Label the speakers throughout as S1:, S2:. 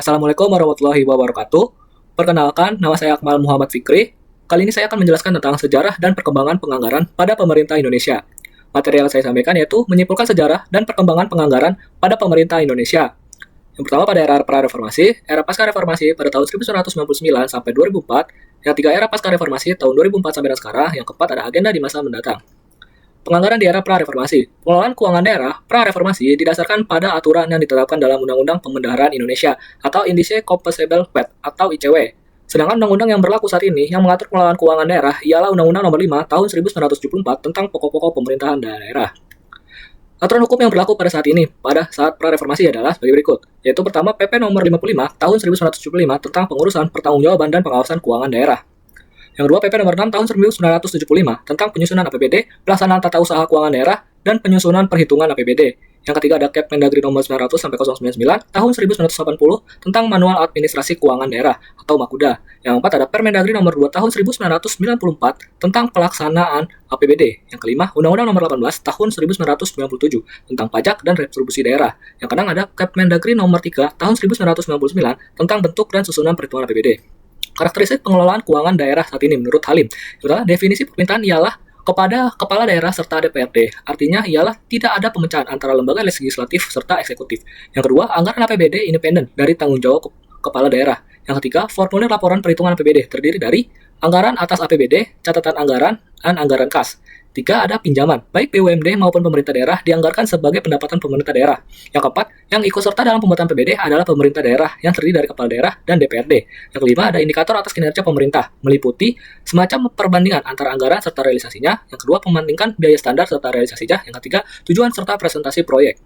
S1: Assalamualaikum warahmatullahi wabarakatuh. Perkenalkan, nama saya Akmal Muhammad Fikri. Kali ini saya akan menjelaskan tentang sejarah dan perkembangan penganggaran pada pemerintah Indonesia. Materi yang saya sampaikan yaitu menyimpulkan sejarah dan perkembangan penganggaran pada pemerintah Indonesia. Yang pertama pada era pra-reformasi, era pasca reformasi pada tahun 1999 sampai 2004, yang tiga era pasca reformasi tahun 2004 sampai sekarang, yang keempat ada agenda di masa mendatang. Penganggaran di era pra-reformasi. Pengelolaan keuangan daerah pra-reformasi didasarkan pada aturan yang ditetapkan dalam Undang-Undang Pembendaharaan Indonesia atau Indische Compensable Wet atau ICW. Sedangkan undang-undang yang berlaku saat ini yang mengatur pengelolaan keuangan daerah ialah Undang-Undang Nomor 5 Tahun 1974 tentang pokok-pokok pemerintahan daerah. Aturan hukum yang berlaku pada saat ini pada saat pra-reformasi adalah sebagai berikut, yaitu pertama PP Nomor 55 Tahun 1975 tentang pengurusan, pertanggungjawaban dan pengawasan keuangan daerah. Yang kedua, PP Nomor 6 Tahun 1975 tentang penyusunan APBD, pelaksanaan tata usaha keuangan daerah, dan penyusunan perhitungan APBD. Yang ketiga ada Kepmendagri Nomor 900 sampai 099 Tahun 1980 tentang Manual Administrasi Keuangan Daerah atau Makuda. Yang keempat ada Permendagri Nomor 2 Tahun 1994 tentang pelaksanaan APBD. Yang kelima, Undang-Undang Nomor 18 Tahun 1997 tentang pajak dan retribusi daerah. Yang keenam ada Kepmendagri Nomor 3 Tahun 1999 tentang bentuk dan susunan perhitungan APBD. Karakteristik pengelolaan keuangan daerah saat ini menurut Halim. Pertama, definisi pemerintahan ialah kepada kepala daerah serta DPRD. Artinya ialah tidak ada pemecahan antara lembaga legislatif serta eksekutif. Yang kedua, anggaran APBD independen dari tanggung jawab kepala daerah. Yang ketiga, formulir laporan perhitungan APBD terdiri dari anggaran atas APBD, catatan anggaran, dan anggaran kas. Tiga, ada pinjaman, baik BUMD maupun pemerintah daerah dianggarkan sebagai pendapatan pemerintah daerah. Yang keempat, yang ikut serta dalam pembuatan APBD adalah pemerintah daerah yang terdiri dari kepala daerah dan DPRD. Yang kelima, ada indikator atas kinerja pemerintah, meliputi semacam perbandingan antara anggaran serta realisasinya. Yang kedua, membandingkan biaya standar serta realisasinya. Yang ketiga, tujuan serta presentasi proyek.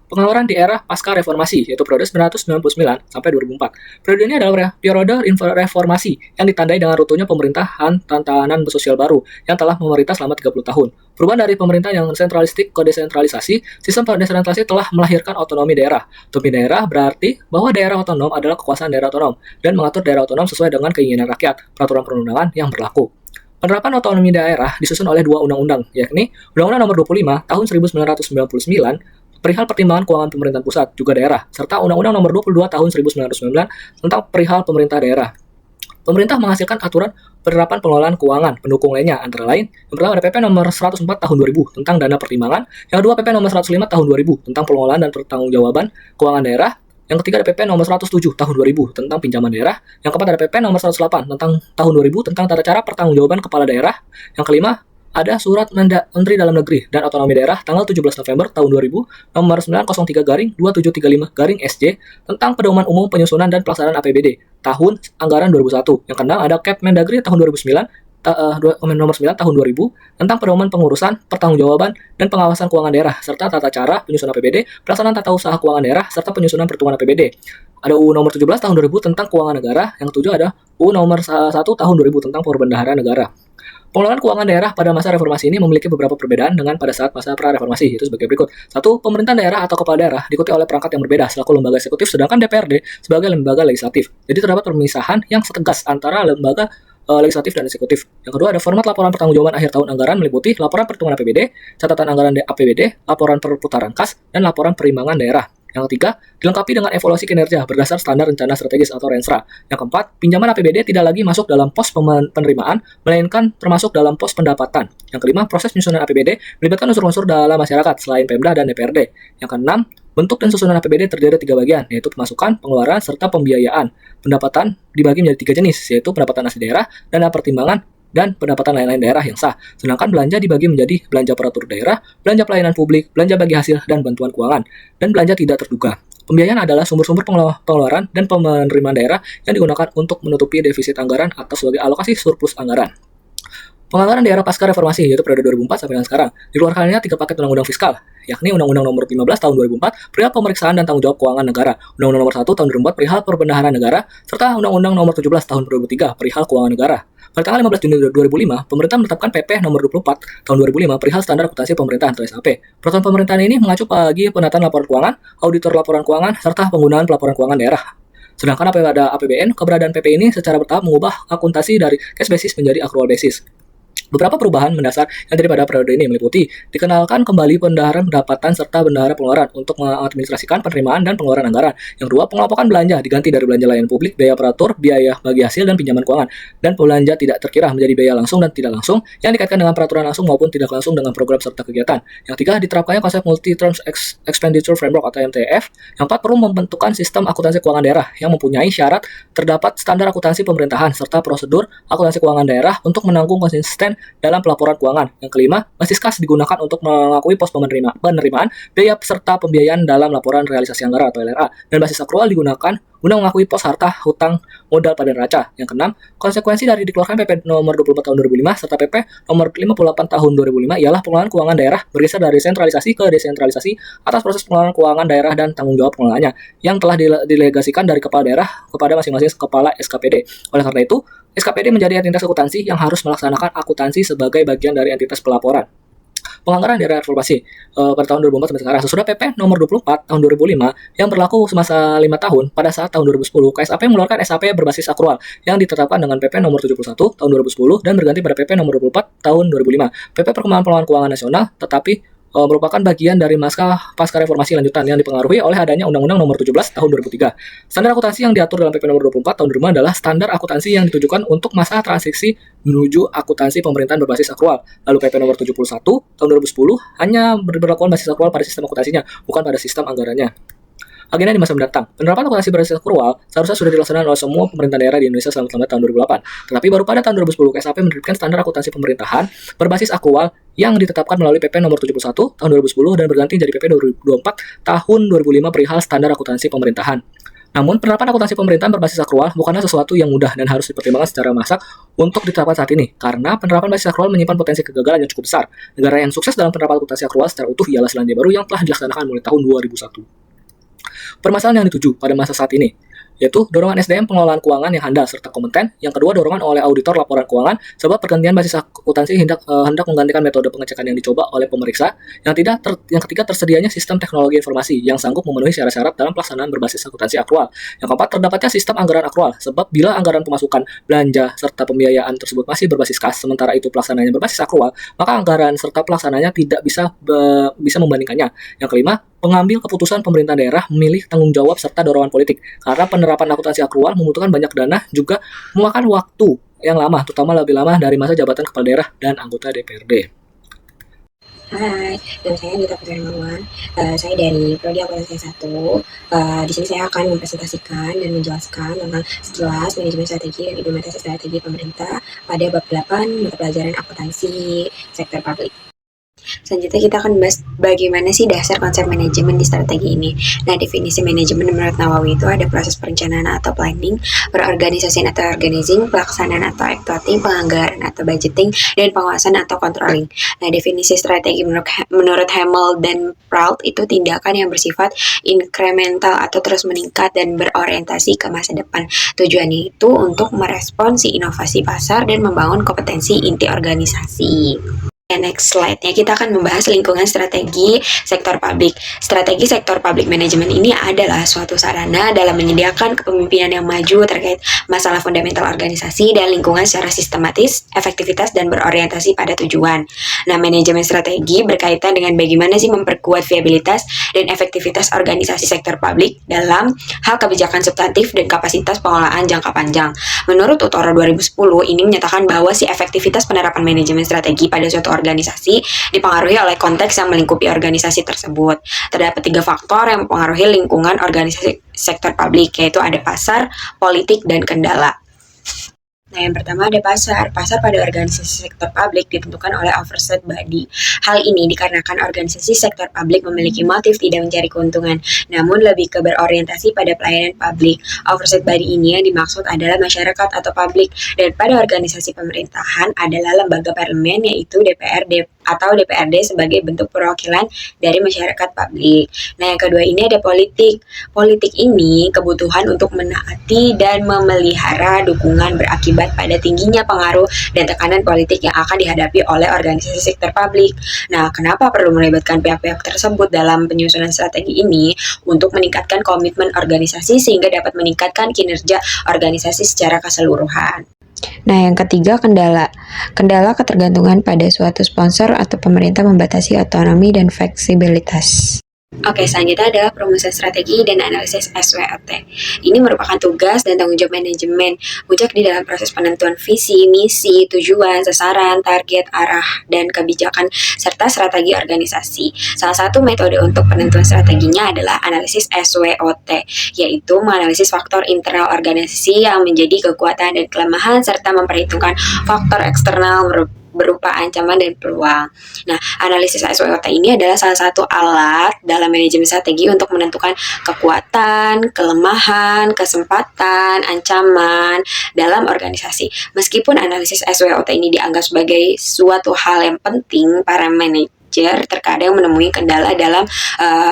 S1: Pengeluaran di era pasca reformasi, yaitu periode 1999 sampai 2004. Periode ini adalah periode reformasi yang ditandai dengan runtuhnya pemerintahan tatanan sosial baru yang telah memerintah selama 30 tahun. Perubahan dari pemerintah yang sentralistik ke desentralisasi, sistem desentralisasi telah melahirkan otonomi daerah. Otonomi daerah berarti bahwa daerah otonom adalah kekuasaan daerah otonom dan mengatur daerah otonom sesuai dengan keinginan rakyat, peraturan perundangan yang berlaku. Penerapan otonomi daerah disusun oleh dua undang-undang, yakni Undang-Undang Nomor 25 Tahun 1999 perihal pertimbangan keuangan pemerintahan pusat juga daerah, serta Undang-Undang Nomor 22 Tahun 1999 tentang perihal pemerintah daerah. Pemerintah menghasilkan aturan penerapan pengelolaan keuangan pendukung lainnya, antara lain yang pertama ada PP Nomor 104 Tahun 2000 tentang dana pertimbangan, yang kedua PP Nomor 105 Tahun 2000 tentang pengelolaan dan pertanggungjawaban keuangan daerah, yang ketiga ada PP Nomor 107 Tahun 2000 tentang pinjaman daerah, yang keempat ada PP Nomor 108 tentang tahun 2000 tentang tata cara pertanggungjawaban kepala daerah, yang kelima ada Surat Menteri Dalam Negeri dan Otonomi Daerah tanggal 17 November tahun 2000 nomor 903-2775-SJ tentang pedoman umum penyusunan dan pelaksanaan APBD tahun anggaran 2001. Yang keenam ada Kepmendagri tahun 2009 nomor 9 tahun 2000 tentang pedoman pengurusan, pertanggungjawaban dan pengawasan keuangan daerah serta tata cara penyusunan APBD, pelaksanaan tata usaha keuangan daerah serta penyusunan perhitungan APBD. Ada UU nomor 17 tahun 2000 tentang keuangan negara, yang ketujuh ada UU nomor 1 tahun 2000 tentang perbendaharaan negara. Pengelolaan keuangan daerah pada masa reformasi ini memiliki beberapa perbedaan dengan pada saat masa pra-reformasi, yaitu sebagai berikut. Satu, pemerintahan daerah atau kepala daerah diikuti oleh perangkat yang berbeda selaku lembaga eksekutif, sedangkan DPRD sebagai lembaga legislatif. Jadi terdapat pemisahan yang tegas antara lembaga legislatif dan eksekutif. Yang kedua ada format laporan pertanggungjawaban akhir tahun anggaran meliputi laporan perhitungan APBD, catatan anggaran APBD, laporan perputaran kas, dan laporan perimbangan daerah. Yang ketiga, dilengkapi dengan evaluasi kinerja berdasar standar rencana strategis atau RENSRA. Yang keempat, pinjaman APBD tidak lagi masuk dalam pos penerimaan, melainkan termasuk dalam pos pendapatan. Yang kelima, proses penyusunan APBD melibatkan unsur-unsur dalam masyarakat selain Pemda dan DPRD. Yang keenam, bentuk dan susunan APBD terdiri dari 3 bagian, yaitu pemasukan, pengeluaran, serta pembiayaan. Pendapatan dibagi menjadi 3 jenis, yaitu pendapatan asli daerah, dana pertimbangan, dan pendapatan lain-lain daerah yang sah. Sedangkan belanja dibagi menjadi belanja aparatur daerah, belanja pelayanan publik, belanja bagi hasil dan bantuan keuangan, dan belanja tidak terduga. Pembiayaan adalah sumber-sumber pengeluaran dan penerimaan daerah yang digunakan untuk menutupi defisit anggaran atau sebagai alokasi surplus anggaran. Penganggaran di era pasca reformasi, yaitu periode 2004 sampai dengan sekarang, dikeluarkannya 3 paket undang-undang fiskal, yakni Undang-Undang Nomor 15 Tahun 2004 perihal pemeriksaan dan tanggung jawab keuangan negara, Undang-Undang Nomor 1 Tahun 2004 perihal perbendaharaan negara, serta Undang-Undang Nomor 17 Tahun 2003 perihal keuangan negara. Pada tanggal 15 Juni 2005, pemerintah menetapkan PP Nomor 24 Tahun 2005 perihal standar akuntansi pemerintahan atau SAP. Peraturan pemerintahan ini mengacu bagi penataan laporan keuangan, auditor laporan keuangan, serta penggunaan pelaporan keuangan daerah. Sedangkan pada APBN, keberadaan PP ini secara bertahap mengubah akuntansi dari cash basis menjadi accrual basis. Beberapa perubahan mendasar yang terjadi pada periode ini meliputi dikenalkan kembali bendaharaan pendapatan serta bendahara pengeluaran untuk mengadministrasikan penerimaan dan pengeluaran anggaran. Yang kedua, pengelompokan belanja diganti dari belanja layanan publik, biaya operator, biaya bagi hasil, dan pinjaman keuangan. Dan belanja tidak terkira menjadi biaya langsung dan tidak langsung yang dikaitkan dengan peraturan langsung maupun tidak langsung dengan program serta kegiatan. Yang tiga, diterapkannya konsep Multi-Term Expenditure Framework atau MTF. Yang empat, perlu membentukkan sistem akuntansi keuangan daerah yang mempunyai syarat terdapat standar akuntansi pemerintahan serta prosedur akuntansi keuangan daerah untuk menanggung konsisten dalam pelaporan keuangan. Yang kelima, basis kas digunakan untuk mengakui pos penerimaan, biaya serta pembiayaan dalam laporan realisasi anggaran atau LRA, dan basis akrual digunakan guna mengakui pos harta hutang modal pada neraca. Yang keenam, konsekuensi dari dikeluarkan PP nomor 24 tahun 2005 serta PP nomor 58 tahun 2005 ialah pengelolaan keuangan daerah bergeser dari sentralisasi ke desentralisasi atas proses pengelolaan keuangan daerah dan tanggung jawab pengelolaannya yang telah didelegasikan dari kepala daerah kepada masing-masing kepala SKPD. Oleh karena itu, SKPD menjadi entitas akuntansi yang harus melaksanakan akuntansi sebagai bagian dari entitas pelaporan. Penganggaran daerah reformasi pada tahun 2004 sampai sekarang sesudah PP nomor 24 tahun 2005 yang berlaku semasa 5 tahun pada saat tahun 2010, KSAP mengeluarkan SAP berbasis akrual yang ditetapkan dengan PP nomor 71 tahun 2010 dan berganti pada PP nomor 24 tahun 2005. PP Perkembangan Pengelolaan Keuangan Nasional tetapi merupakan bagian dari pasca reformasi lanjutan yang dipengaruhi oleh adanya Undang-Undang Nomor 17 Tahun 2003. Standar akuntansi yang diatur dalam PP Nomor 24 Tahun 2005 adalah standar akuntansi yang ditujukan untuk masa transisi menuju akuntansi pemerintahan berbasis akrual. Lalu PP Nomor 71 Tahun 2010 hanya berlakuan basis akrual pada sistem akuntansinya, bukan pada sistem anggarannya. Agenda di masa mendatang. Penerapan akuntansi berbasis akrual seharusnya sudah dilaksanakan oleh semua pemerintah daerah di Indonesia selama tahun 2008. Tetapi baru pada tahun 2010 KSAP menerbitkan standar akuntansi pemerintahan berbasis akrual yang ditetapkan melalui PP nomor 71 tahun 2010 dan berganti jadi PP 24 tahun 2005 perihal standar akuntansi pemerintahan. Namun, penerapan akuntansi pemerintahan berbasis akrual bukanlah sesuatu yang mudah dan harus dipertimbangkan secara masak untuk diterapkan saat ini, karena penerapan basis akrual menyimpan potensi kegagalan yang cukup besar. Negara yang sukses dalam penerapan akuntansi akrual secara utuh ialah Selandia Baru yang telah dilaksanakan mulai tahun 2001. Permasalahan yang dituju pada masa saat ini yaitu dorongan SDM pengelolaan keuangan yang handal serta kompeten. Yang kedua, dorongan oleh auditor laporan keuangan sebab pergantian basis akuntansi hendak menggantikan metode pengecekan yang dicoba oleh pemeriksa. Yang ketiga, tersedianya sistem teknologi informasi yang sanggup memenuhi syarat-syarat dalam pelaksanaan berbasis akuntansi akrual. Yang keempat, terdapatnya sistem anggaran akrual sebab bila anggaran pemasukan, belanja serta pembiayaan tersebut masih berbasis kas, sementara itu pelaksanaannya berbasis akrual, maka anggaran serta pelaksananya tidak bisa membandingkannya. Yang kelima, pengambil keputusan pemerintah daerah memilih tanggung jawab serta dorongan politik. Karena penerapan akuntansi akrual membutuhkan banyak dana juga memakan waktu yang lama, terutama lebih lama dari masa jabatan kepala daerah dan anggota DPRD.
S2: Hai, nama saya Anita Putri Marwan. Saya dari Prodi Akuntansi 1. Di sini saya akan mempresentasikan dan menjelaskan tentang sekilas manajemen strategi dan implementasi strategi pemerintah pada bab 8 mata pelajaran akuntansi sektor publik. Selanjutnya kita akan bahas bagaimana sih dasar konsep manajemen di strategi ini. Nah, definisi manajemen menurut Nawawi itu ada proses perencanaan atau planning, perorganisasian atau organizing, pelaksanaan atau actuating, penganggaran atau budgeting, dan pengawasan atau controlling. Nah, definisi strategi menurut Hamel dan Prout itu tindakan yang bersifat incremental atau terus meningkat dan berorientasi ke masa depan. Tujuannya itu untuk merespons inovasi pasar dan membangun kompetensi inti organisasi. Next slide-nya kita akan membahas lingkungan strategi sektor publik. Strategi sektor public management ini adalah suatu sarana dalam menyediakan kepemimpinan yang maju terkait masalah fundamental organisasi dan lingkungan secara sistematis, efektivitas, dan berorientasi pada tujuan. Nah, manajemen strategi berkaitan dengan bagaimana sih memperkuat viabilitas dan efektivitas organisasi sektor publik dalam hal kebijakan substantif dan kapasitas pengelolaan jangka panjang. Menurut Utoro 2010, ini menyatakan bahwa si efektivitas penerapan manajemen strategi pada suatu organisasi dipengaruhi oleh konteks yang melingkupi organisasi tersebut. Terdapat 3 faktor yang mempengaruhi lingkungan organisasi sektor publik, yaitu ada pasar, politik, dan kendala. Nah, yang pertama ada pasar. Pasar pada organisasi sektor publik ditentukan oleh oversight body. Hal ini dikarenakan organisasi sektor publik memiliki motif tidak mencari keuntungan, namun lebih ke berorientasi pada pelayanan publik. Oversight body ini yang dimaksud adalah masyarakat atau publik, dan pada organisasi pemerintahan adalah lembaga parlemen yaitu DPRD atau DPRD sebagai bentuk perwakilan dari masyarakat publik. Nah, yang kedua ini ada politik. Politik ini kebutuhan untuk menaati dan memelihara dukungan berakibat pada tingginya pengaruh dan tekanan politik yang akan dihadapi oleh organisasi sektor publik. Nah, kenapa perlu melibatkan pihak-pihak tersebut dalam penyusunan strategi ini? Untuk meningkatkan komitmen organisasi sehingga dapat meningkatkan kinerja organisasi secara keseluruhan. Nah, yang ketiga kendala. Kendala ketergantungan pada suatu sponsor atau pemerintah membatasi otonomi dan fleksibilitas. Oke, selanjutnya adalah perumusan strategi dan analisis SWOT. Ini merupakan tugas dan tanggung jawab manajemen puncak di dalam proses penentuan visi, misi, tujuan, sasaran, target, arah, dan kebijakan, serta strategi organisasi. Salah satu metode untuk penentuan strateginya adalah analisis SWOT, yaitu menganalisis faktor internal organisasi yang menjadi kekuatan dan kelemahan, serta memperhitungkan faktor eksternal berupa ancaman dan peluang. Nah, analisis SWOT ini adalah salah satu alat dalam manajemen strategi untuk menentukan kekuatan, kelemahan, kesempatan, ancaman dalam organisasi. Meskipun analisis SWOT ini dianggap sebagai suatu hal yang penting, para manajer terkadang menemui kendala dalam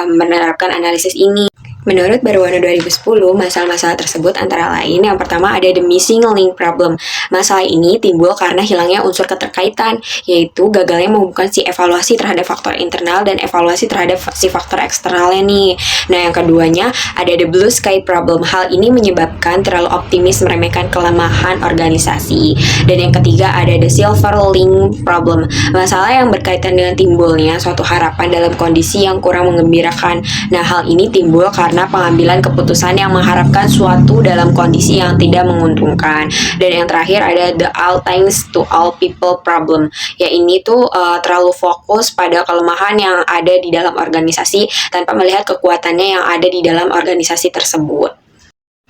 S2: menerapkan analisis ini. Menurut Barwana 2010, masalah-masalah tersebut antara lain, yang pertama ada the missing link problem. Masalah ini timbul karena hilangnya unsur keterkaitan, yaitu gagalnya menghubungkan si evaluasi terhadap faktor internal dan evaluasi terhadap si faktor eksternalnya nih. Nah, yang keduanya ada the blue sky problem. Hal ini menyebabkan terlalu optimis meremehkan kelemahan organisasi. Dan yang ketiga ada the silver link problem. Masalah yang berkaitan dengan timbulnya suatu harapan dalam kondisi yang kurang menggembirakan. Nah, hal ini timbul karena pengambilan keputusan yang mengharapkan suatu dalam kondisi yang tidak menguntungkan. Dan yang terakhir ada the all things to all people problem. Ya, ini tuh terlalu fokus pada kelemahan yang ada di dalam organisasi tanpa melihat kekuatannya yang ada di dalam organisasi tersebut.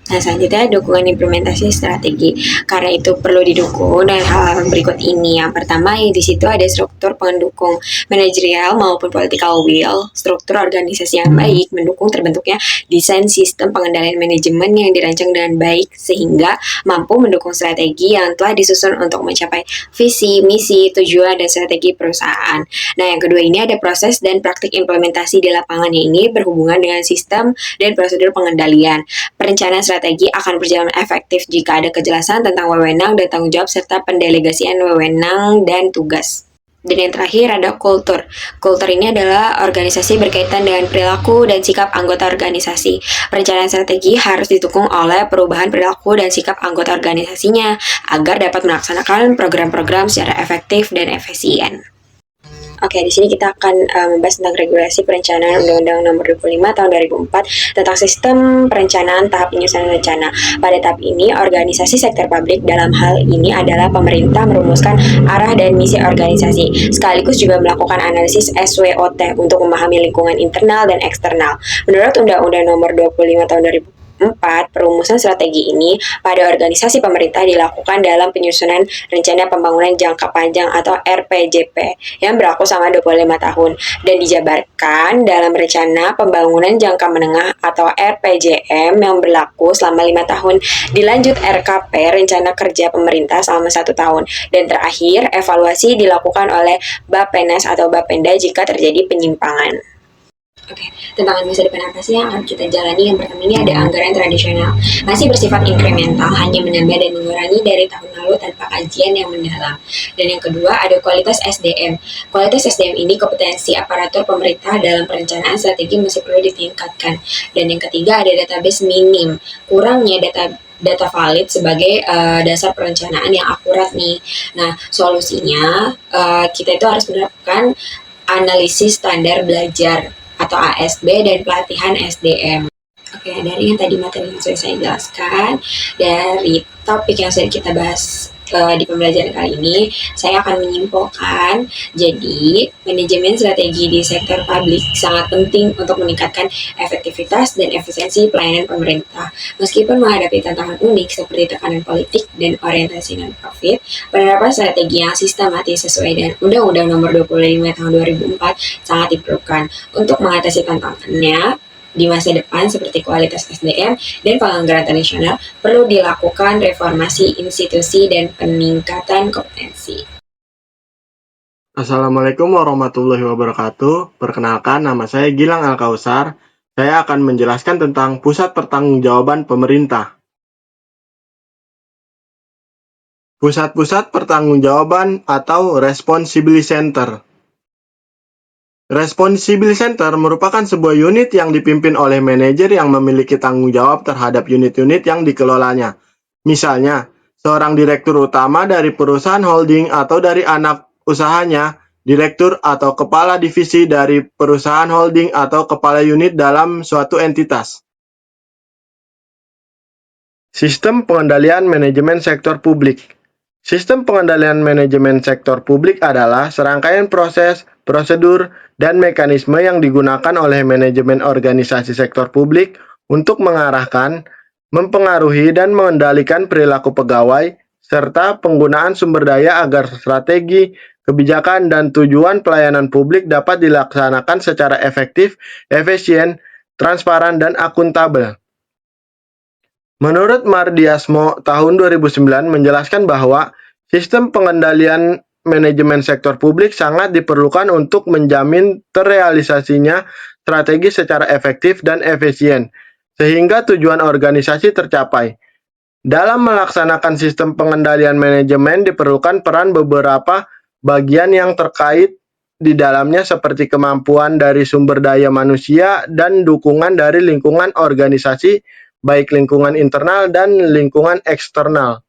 S2: Nah, selanjutnya dukungan implementasi strategi. Karena itu perlu didukung dengan hal-hal berikut ini. Yang pertama, di situ ada struktur pendukung manajerial maupun political will. Struktur organisasi yang baik mendukung terbentuknya desain sistem pengendalian manajemen yang dirancang dengan baik sehingga mampu mendukung strategi yang telah disusun untuk mencapai visi, misi, tujuan, dan strategi perusahaan. Nah, yang kedua ini ada proses dan praktik implementasi di lapangannya ini berhubungan dengan sistem dan prosedur pengendalian. Perencanaan strategi akan berjalan efektif jika ada kejelasan tentang wewenang dan tanggung jawab serta pendelegasian wewenang dan tugas. Dan yang terakhir ada kultur. Kultur ini adalah organisasi berkaitan dengan perilaku dan sikap anggota organisasi. Perencanaan strategi harus didukung oleh perubahan perilaku dan sikap anggota organisasinya agar dapat melaksanakan program-program secara efektif dan efisien. Oke, di sini kita akan membahas tentang regulasi perencanaan Undang-Undang Nomor 25 Tahun 2004 tentang sistem perencanaan tahap penyusunan rencana. Pada tahap ini, organisasi sektor publik dalam hal ini adalah pemerintah merumuskan arah dan misi organisasi, sekaligus juga melakukan analisis SWOT untuk memahami lingkungan internal dan eksternal. Menurut Undang-Undang Nomor 25 Tahun 2004, perumusan strategi ini pada organisasi pemerintah dilakukan dalam penyusunan rencana pembangunan jangka panjang atau RPJP yang berlaku selama 25 tahun dan dijabarkan dalam rencana pembangunan jangka menengah atau RPJM yang berlaku selama 5 tahun, dilanjut RKP rencana kerja pemerintah selama 1 tahun, dan terakhir evaluasi dilakukan oleh Bappenas atau Bapenda jika terjadi penyimpangan. Oke, tantangan masa depan apa sih yang akan kita jalani? Yang pertama ini ada anggaran tradisional, masih bersifat inkremental, hanya menambah dan mengurangi dari tahun lalu tanpa kajian yang mendalam. Dan yang kedua ada kualitas SDM. Kualitas SDM ini kompetensi aparatur pemerintah dalam perencanaan strategi masih perlu ditingkatkan. Dan yang ketiga ada database minim, kurangnya data valid sebagai dasar perencanaan yang akurat nih. Nah, solusinya kita itu harus menerapkan analisis standar belajar atau ASB dan pelatihan SDM. Oke, dari yang tadi materi yang sudah saya jelaskan, dari topik yang sudah kita bahas di pembelajaran kali ini, saya akan menyimpulkan, jadi manajemen strategi di sektor publik sangat penting untuk meningkatkan efektivitas dan efisiensi pelayanan pemerintah. Meskipun menghadapi tantangan unik seperti tekanan politik dan orientasi non-profit, penerapan strategi yang sistematis sesuai dengan Undang-Undang Nomor 25 Tahun 2004 sangat diperlukan untuk mengatasi tantangannya di masa depan seperti kualitas SDM dan penganggaran tradisional. Perlu dilakukan reformasi institusi dan peningkatan kompetensi.
S3: Assalamualaikum warahmatullahi wabarakatuh. Perkenalkan, nama saya Gilang Al-Kausar. Saya akan menjelaskan tentang Pusat Pertanggungjawaban Pemerintah. Pusat-pusat pertanggungjawaban atau Responsibility Center. Responsibility Center merupakan sebuah unit yang dipimpin oleh manajer yang memiliki tanggung jawab terhadap unit-unit yang dikelolanya. Misalnya, seorang direktur utama dari perusahaan holding atau dari anak usahanya, direktur atau kepala divisi dari perusahaan holding atau kepala unit dalam suatu entitas. Sistem pengendalian manajemen sektor publik. Sistem pengendalian manajemen sektor publik adalah serangkaian proses, prosedur, dan mekanisme yang digunakan oleh manajemen organisasi sektor publik untuk mengarahkan, mempengaruhi, dan mengendalikan perilaku pegawai, serta penggunaan sumber daya agar strategi, kebijakan, dan tujuan pelayanan publik dapat dilaksanakan secara efektif, efisien, transparan, dan akuntabel. Menurut Mardiasmo tahun 2009 menjelaskan bahwa sistem pengendalian manajemen sektor publik sangat diperlukan untuk menjamin terrealisasinya strategi secara efektif dan efisien, sehingga tujuan organisasi tercapai. Dalam melaksanakan sistem pengendalian manajemen diperlukan peran beberapa bagian yang terkait di dalamnya seperti kemampuan dari sumber daya manusia dan dukungan dari lingkungan organisasi, baik lingkungan internal dan lingkungan eksternal.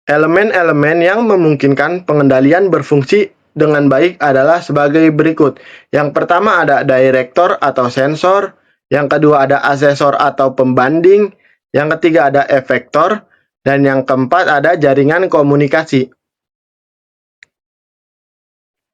S3: Elemen-elemen yang memungkinkan pengendalian berfungsi dengan baik adalah sebagai berikut. Yang pertama ada direktor atau sensor, yang kedua ada asesor atau pembanding, yang ketiga ada efektor, dan yang keempat ada jaringan komunikasi.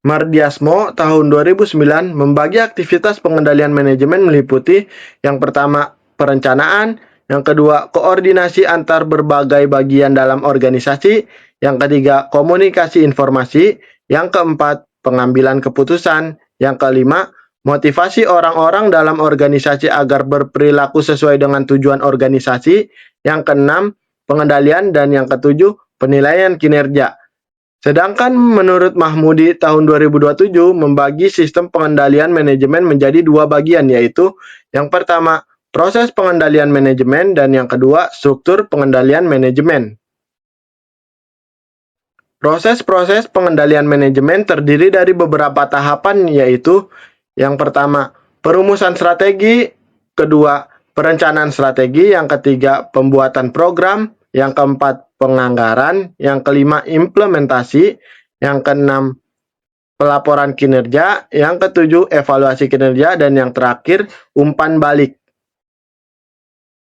S3: Mardiasmo tahun 2009 membagi aktivitas pengendalian manajemen meliputi yang pertama perencanaan, yang kedua koordinasi antar berbagai bagian dalam organisasi, yang ketiga komunikasi informasi, yang keempat pengambilan keputusan, yang kelima motivasi orang-orang dalam organisasi agar berperilaku sesuai dengan tujuan organisasi, yang keenam pengendalian, dan yang ketujuh penilaian kinerja. Sedangkan menurut Mahmudi tahun 2027 membagi sistem pengendalian manajemen menjadi dua bagian, yaitu yang pertama proses pengendalian manajemen dan yang kedua struktur pengendalian manajemen. Proses-proses pengendalian manajemen terdiri dari beberapa tahapan, yaitu yang pertama perumusan strategi, kedua perencanaan strategi, yang ketiga pembuatan program, yang keempat penganggaran, yang kelima implementasi, yang keenam pelaporan kinerja, yang ketujuh evaluasi kinerja, dan yang terakhir umpan balik.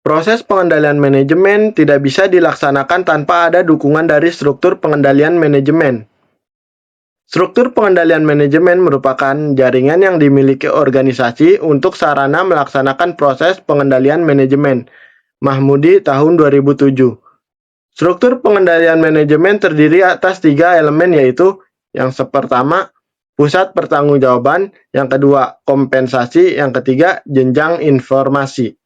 S3: Proses pengendalian manajemen tidak bisa dilaksanakan tanpa ada dukungan dari struktur pengendalian manajemen. Struktur pengendalian manajemen merupakan jaringan yang dimiliki organisasi untuk sarana melaksanakan proses pengendalian manajemen. Mahmudi tahun 2007. Struktur pengendalian manajemen terdiri atas tiga elemen, yaitu yang pertama pusat pertanggungjawaban, yang kedua kompensasi, yang ketiga jenjang informasi.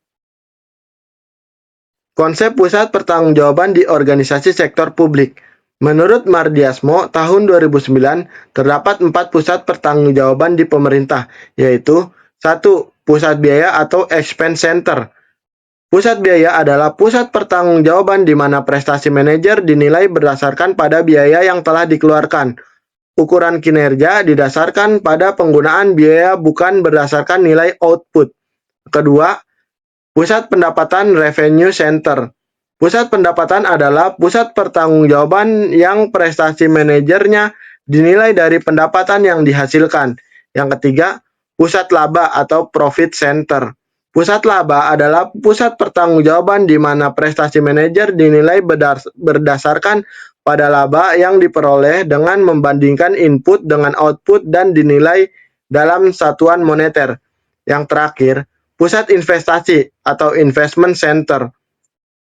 S3: Konsep pusat pertanggungjawaban di organisasi sektor publik. Menurut Mardiasmo tahun 2009 terdapat 4 pusat pertanggungjawaban di pemerintah, yaitu 1. Pusat biaya atau expense center. Pusat biaya adalah pusat pertanggungjawaban di mana prestasi manajer dinilai berdasarkan pada biaya yang telah dikeluarkan. Ukuran kinerja didasarkan pada penggunaan biaya bukan berdasarkan nilai output. Kedua, pusat pendapatan revenue center. Pusat pendapatan adalah pusat pertanggungjawaban yang prestasi manajernya dinilai dari pendapatan yang dihasilkan. Yang ketiga, pusat laba atau profit center. Pusat laba adalah pusat pertanggungjawaban di mana prestasi manajer dinilai berdasarkan pada laba yang diperoleh dengan membandingkan input dengan output dan dinilai dalam satuan moneter. Yang terakhir, pusat investasi atau investment center.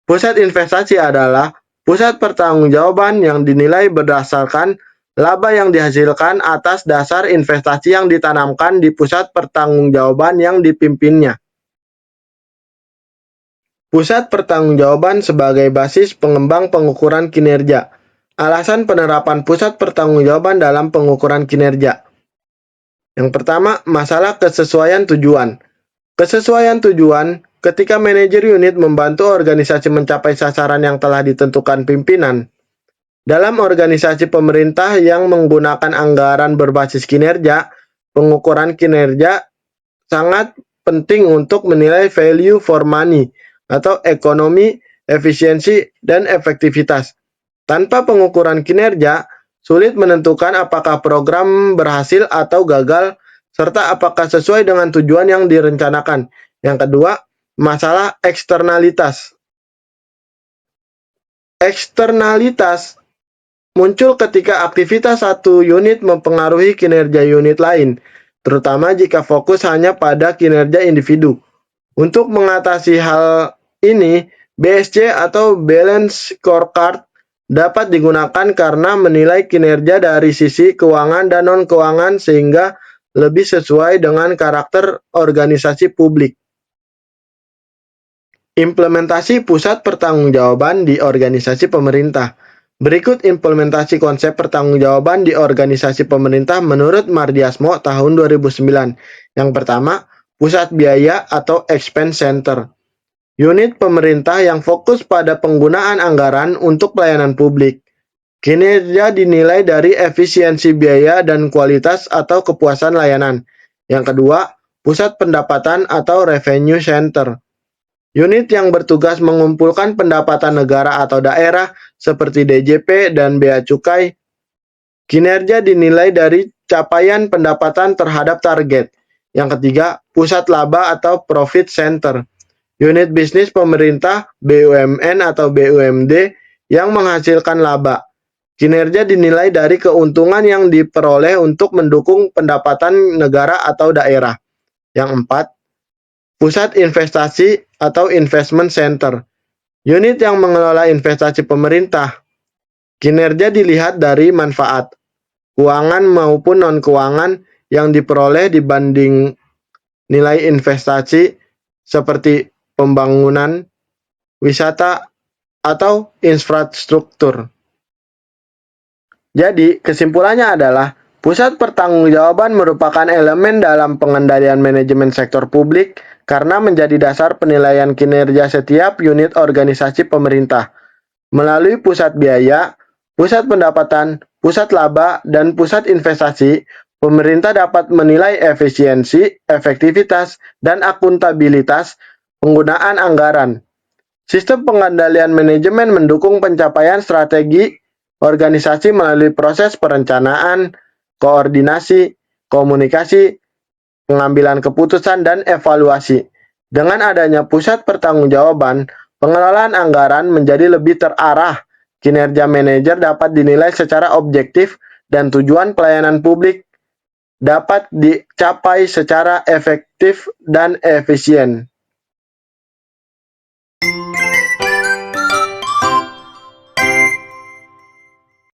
S3: Pusat investasi adalah pusat pertanggungjawaban yang dinilai berdasarkan laba yang dihasilkan atas dasar investasi yang ditanamkan di pusat pertanggungjawaban yang dipimpinnya. Pusat pertanggungjawaban sebagai basis pengembang pengukuran kinerja. Alasan penerapan pusat pertanggungjawaban dalam pengukuran kinerja. Yang pertama, masalah kesesuaian tujuan. Kesesuaian tujuan ketika manajer unit membantu organisasi mencapai sasaran yang telah ditentukan pimpinan. Dalam organisasi pemerintah yang menggunakan anggaran berbasis kinerja, pengukuran kinerja sangat penting untuk menilai value for money atau ekonomi efisiensi, dan efektivitas. Tanpa pengukuran kinerja, sulit menentukan apakah program berhasil atau gagal, serta apakah sesuai dengan tujuan yang direncanakan. Yang kedua, masalah eksternalitas. Eksternalitas muncul ketika aktivitas satu unit mempengaruhi kinerja unit lain, terutama jika fokus hanya pada kinerja individu. Untuk mengatasi hal ini, BSC atau Balance Scorecard dapat digunakan karena menilai kinerja dari sisi keuangan dan non-keuangan sehingga lebih sesuai dengan karakter organisasi publik. Implementasi pusat pertanggungjawaban di organisasi pemerintah. Berikut implementasi konsep pertanggungjawaban di organisasi pemerintah menurut Mardiasmo tahun 2009. Yang pertama, pusat biaya atau expense center. Unit pemerintah yang fokus pada penggunaan anggaran untuk pelayanan publik. Kinerja dinilai dari efisiensi biaya dan kualitas atau kepuasan layanan. Yang kedua, pusat pendapatan atau revenue center. Unit yang bertugas mengumpulkan pendapatan negara atau daerah seperti DJP dan Bea Cukai. Kinerja dinilai dari capaian pendapatan terhadap target. Yang ketiga, pusat laba atau profit center. Unit bisnis pemerintah, BUMN atau BUMD yang menghasilkan laba. Kinerja dinilai dari keuntungan yang diperoleh untuk mendukung pendapatan negara atau daerah. Yang empat, pusat investasi atau investment center. Unit yang mengelola investasi pemerintah. Kinerja dilihat dari manfaat, keuangan maupun non-keuangan yang diperoleh dibanding nilai investasi seperti pembangunan, wisata, atau infrastruktur. Jadi, kesimpulannya adalah pusat pertanggungjawaban merupakan elemen dalam pengendalian manajemen sektor publik karena menjadi dasar penilaian kinerja setiap unit organisasi pemerintah. Melalui pusat biaya, pusat pendapatan, pusat laba, dan pusat investasi, pemerintah dapat menilai efisiensi, efektivitas, dan akuntabilitas penggunaan anggaran. Sistem pengendalian manajemen mendukung pencapaian strategi organisasi melalui proses perencanaan, koordinasi, komunikasi, pengambilan keputusan, dan evaluasi. Dengan adanya pusat pertanggungjawaban, pengelolaan anggaran menjadi lebih terarah. Kinerja manajer dapat dinilai secara objektif dan tujuan pelayanan publik dapat dicapai secara efektif dan efisien.